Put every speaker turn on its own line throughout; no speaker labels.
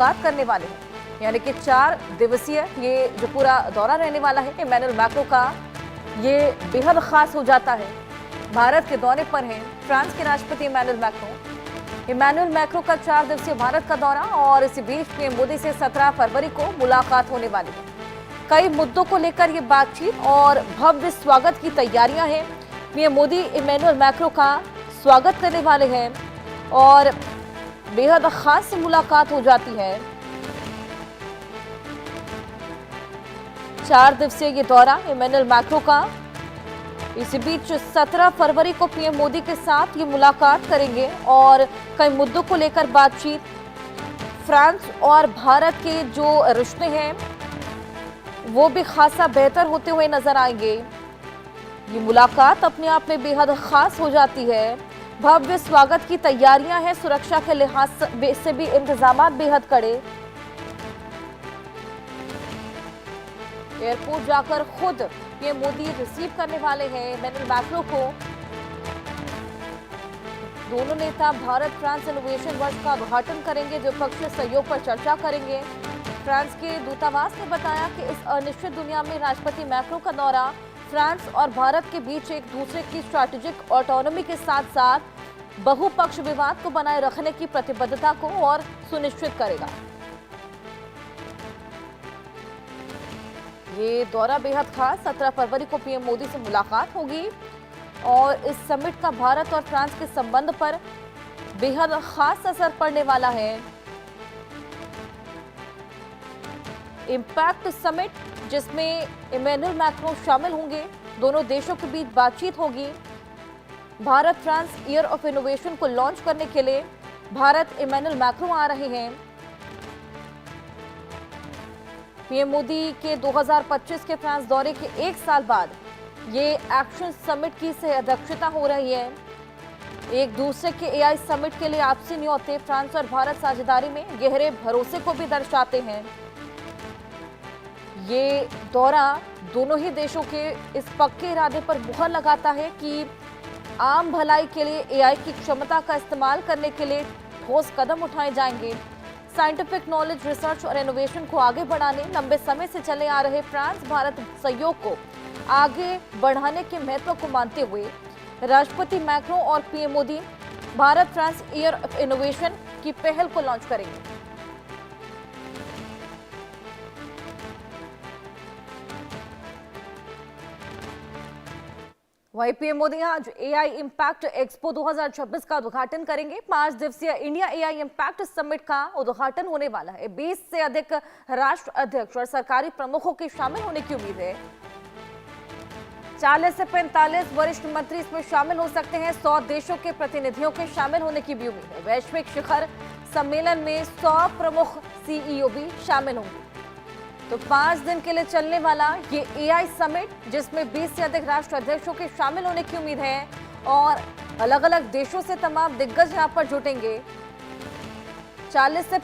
बात करने वाले हैं, यानी कि 4 दिवसीय ये जो पूरा दौरा रहने वाला है इमैनुअल मैक्रों का, ये बेहद खास हो जाता है। भारत के दौरे पर हैं फ्रांस के राष्ट्रपति इमैनुअल मैक्रों का 4 दिवसीय भारत का दौरा, और इसी बीच पीएम मोदी से 17 फरवरी को मुलाकात होने वाली है। कई मुद्दों को लेकर ये बातचीत और भव्य स्वागत की तैयारियां हैं। पीएम मोदी इमैनुअल मैक्रों का स्वागत करने वाले हैं और बेहद खास मुलाकात हो जाती है। 4 दिवसीय ये दौरा इमैनुअल मैक्रों का, इसी बीच 17 फरवरी को पीएम मोदी के साथ ये मुलाकात करेंगे और कई मुद्दों को लेकर बातचीत। फ्रांस और भारत के जो रिश्ते हैं वो भी खासा बेहतर होते हुए नजर आएंगे। ये मुलाकात अपने आप में बेहद खास हो जाती है। भव्य स्वागत की तैयारियां हैं, सुरक्षा के लिहाज से भी इंतजाम बेहद कड़े। एयरपोर्ट जाकर खुद पीएम मोदी रिसीव करने वाले हैं इमैनुअल मैक्रों को। दोनों नेता भारत फ्रांस इनोवेशन वर्ष का उद्घाटन करेंगे, द्विपक्षीय सहयोग पर चर्चा करेंगे। फ्रांस के दूतावास ने बताया कि इस अनिश्चित दुनिया में राष्ट्रपति मैक्रों का दौरा फ्रांस और भारत के बीच एक दूसरे की स्ट्रैटेजिक ऑटोनॉमी के साथ साथ बहुपक्ष विवाद को बनाए रखने की प्रतिबद्धता को और सुनिश्चित करेगा। ये दौरा बेहद खास, 17 फरवरी को पीएम मोदी से मुलाकात होगी और इस समिट का भारत और फ्रांस के संबंध पर बेहद खास असर पड़ने वाला है। इम्पैक्ट समिट, जिसमें इमैनुअल मैक्रों शामिल होंगे, दोनों देशों के बीच बातचीत होगी। Bharat France year of innovation को लॉन्च करने के लिए भारत इमैनुअल मैक्रों आ रहे हैं। पीएम मोदी के 2025 के फ्रांस दौरे के 1 साल बाद ये एक्शन समिट की सह अध्यक्षता हो रही है। एक दूसरे के एआई समिट के लिए आपसी न्योते फ्रांस और भारत साझेदारी में गहरे भरोसे को भी दर्शाते हैं। ये दौरा दोनों ही देशों के इस पक्के इरादे पर मुहर लगाता है कि आम भलाई के लिए एआई की क्षमता का इस्तेमाल करने के लिए ठोस कदम उठाए जाएंगे। साइंटिफिक नॉलेज, रिसर्च और इनोवेशन को आगे बढ़ाने, लंबे समय से चले आ रहे फ्रांस भारत सहयोग को आगे बढ़ाने के महत्व को मानते हुए राष्ट्रपति मैक्रों और PM Modi Bharat France year of innovation की पहल को लॉन्च करेंगे। वहीं पीएम मोदी आज एआई इम्पैक्ट एक्सपो 2026 का उद्घाटन करेंगे। 5 दिवसीय इंडिया एआई इम्पैक्ट समिट का उद्घाटन होने वाला है। 20 से अधिक राष्ट्र अध्यक्ष और सरकारी प्रमुखों के शामिल होने की उम्मीद है। 40 से 45 वरिष्ठ मंत्री इसमें शामिल हो सकते हैं। 100 देशों के प्रतिनिधियों के शामिल होने की भी उम्मीद है। वैश्विक शिखर सम्मेलन में 100 प्रमुख सीईओ भी शामिल होंगे। तो 5 दिन के लिए चलने वाला ये एआई समिट, जिसमें 20 से अधिक राष्ट्र अध्यक्षों के शामिल होने की उम्मीद है और अलग अलग देशों से तमाम दिग्गज यहां पर जुटेंगे। 40 से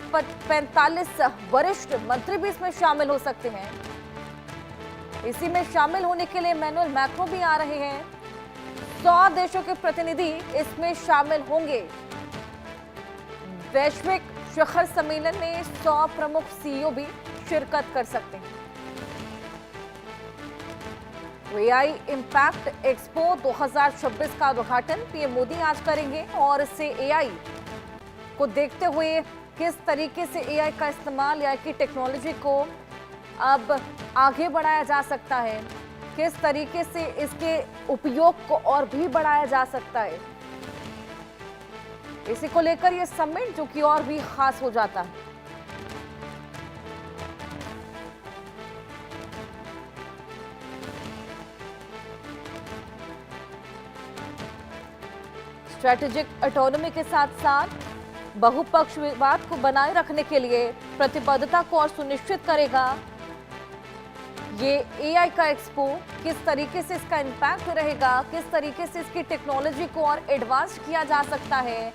45 वरिष्ठ मंत्री भी इसमें शामिल हो सकते हैं। इसी में शामिल होने के लिए इमैनुअल मैक्रों भी आ रहे हैं। 100 देशों के प्रतिनिधि इसमें शामिल होंगे। वैश्विक शिखर सम्मेलन में 100 प्रमुख सीईओ भी शिरकत कर सकते हैं। एआई इम्पैक्ट एक्सपो 2026 का उद्घाटन पीएम मोदी आज करेंगे और इससे एआई को देखते हुए किस तरीके से एआई का इस्तेमाल, एआई की टेक्नोलॉजी को अब आगे बढ़ाया जा सकता है, किस तरीके से इसके उपयोग को और भी बढ़ाया जा सकता है, इसी को लेकर यह समिट जो कि और भी खास हो जाता है। स्ट्रैटेजिक ऑटोनॉमी के साथ साथ बहुपक्ष विवाद को बनाए रखने के लिए प्रतिबद्धता को और सुनिश्चित करेगा। ये एआई का एक्सपो किस तरीके से इसका इम्पैक्ट रहेगा, किस तरीके से इसकी टेक्नोलॉजी को और एडवांस किया जा सकता है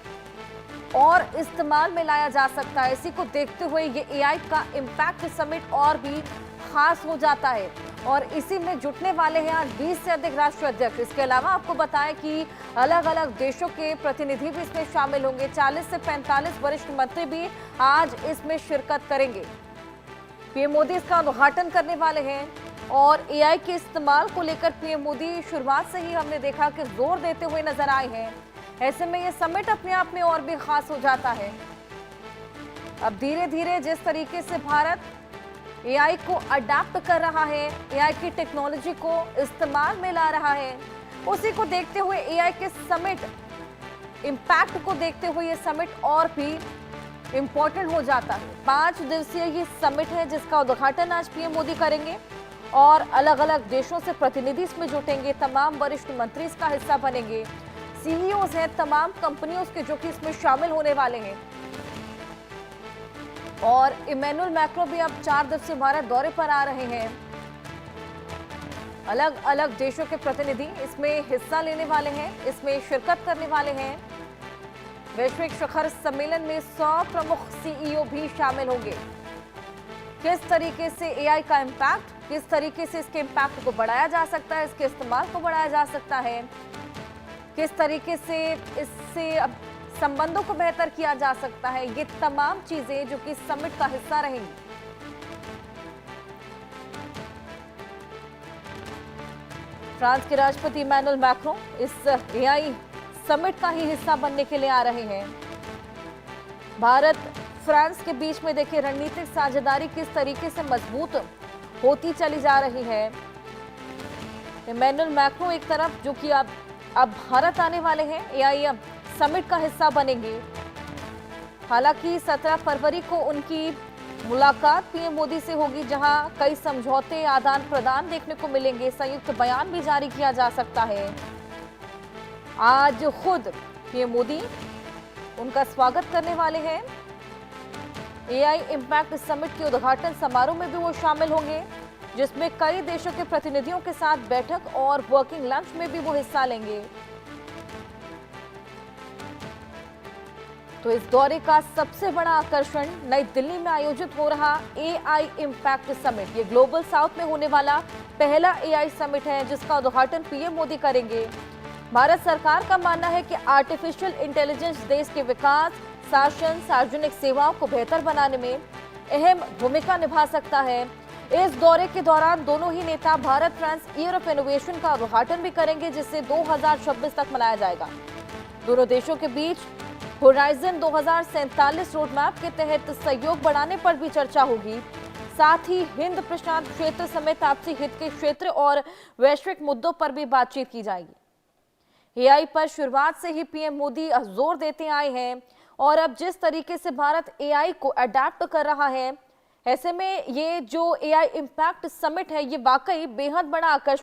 और इस्तेमाल में लाया जा सकता है, इसी को देखते हुए ये एआई का इम्पैक्ट समिट और भी खास हो जाता है। और इसी में जुटने वाले हैं आज 20 से अधिक राष्ट्रीय अध्यक्ष। इसके अलावा आपको बताएं कि अलग अलग देशों के प्रतिनिधि भी इसमें शामिल होंगे। 40 से 45 वरिष्ठ मंत्री भी आज इसमें शिरकत करेंगे। पीएम मोदी इसका उद्घाटन करने वाले हैं और एआई के इस्तेमाल को लेकर पीएम मोदी शुरुआत से ही हमने देखा कि जोर देते हुए नजर आए हैं। ऐसे में ये समिट अपने आप में और भी खास हो जाता है। अब धीरे धीरे जिस तरीके से भारत एआई को अडैप्ट कर रहा है, एआई की टेक्नोलॉजी को इस्तेमाल में ला रहा है, उसी को देखते हुए एआई के समिट इम्पैक्ट को देखते हुए ये समिट और भी इम्पोर्टेंट हो जाता है। 5 दिवसीय ये समिट है जिसका उद्घाटन आज पीएम मोदी करेंगे और अलग अलग देशों से प्रतिनिधि इसमें जुटेंगे। तमाम वरिष्ठ मंत्री इसका हिस्सा बनेंगे। सीईओज हैं तमाम कंपनियों के जो कि इसमें शामिल होने वाले हैं। और इमैनुअल मैक्रो भी अब 4 दिवसीय भारत दौरे पर आ रहे हैं। अलग अलग देशों के प्रतिनिधि इसमें हिस्सा लेने वाले हैं, इसमें शिरकत करने वाले हैं। वैश्विक शिखर सम्मेलन में 100 प्रमुख सीईओ भी शामिल होंगे। किस तरीके से एआई का इम्पैक्ट, किस तरीके से इसके इम्पैक्ट को बढ़ाया जा सकता है, इसके इस्तेमाल को बढ़ाया जा सकता है, किस तरीके से इससे अब संबंधों को बेहतर किया जा सकता है, ये तमाम चीजें जो कि समिट का हिस्सा रहेंगी। फ्रांस के राष्ट्रपति इमैनुअल मैक्रों इस एआई समिट का ही हिस्सा बनने के लिए आ रहे हैं। भारत फ्रांस के बीच में देखिए रणनीतिक साझेदारी किस तरीके से मजबूत होती चली जा रही है। इमैनुअल मैक्रों एक तरफ जो कि अब भारत आने वाले हैं, एआई समिट का हिस्सा बनेंगे। हालांकि 17 फरवरी को उनकी मुलाकात पीएम मोदी से होगी, जहां कई समझौते आदान प्रदान देखने को मिलेंगे। संयुक्त बयान भी जारी किया जा सकता है। आज खुद पीएम मोदी उनका स्वागत करने वाले हैं। एआई इम्पैक्ट समिट के उद्घाटन समारोह में भी वो शामिल होंगे, जिसमें कई देशों के प्रतिनिधियों के साथ बैठक और वर्किंग लंच में भी वो हिस्सा लेंगे। तो इस दौरे का सबसे बड़ा आकर्षण नई दिल्ली में आयोजित हो रहा एआई इम्पैक्ट समिट। ये ग्लोबल साउथ में होने वाला पहला एआई समिट है जिसका उद्घाटन पीएम मोदी करेंगे। भारत सरकार का मानना है कि आर्टिफिशियल इंटेलिजेंस देश के विकास, शासन, सार्वजनिक सेवाओं को बेहतर बनाने में अहम भूमिका निभा सकता है। इस दौरे के दौरान दोनों ही नेता Bharat France year of innovation का उद्घाटन भी करेंगे, जिसे 2026 तक मनाया जाएगा। दोनों देशों के बीच होराइजन 2047 रोड मैप के तहत सहयोग बढ़ाने पर भी चर्चा होगी। साथ ही हिंद प्रशांत क्षेत्र समेत आपसी हित के क्षेत्र और वैश्विक मुद्दों पर भी बातचीत की जाएगी। एआई पर शुरुआत से ही पीएम मोदी जोर देते आए हैं और अब जिस तरीके से भारत एआई को अडैप्ट कर रहा है, ऐसे में ये जो एआई इम्पैक्ट समिट है, ये वाकई बेहद बड़ा आकर्षण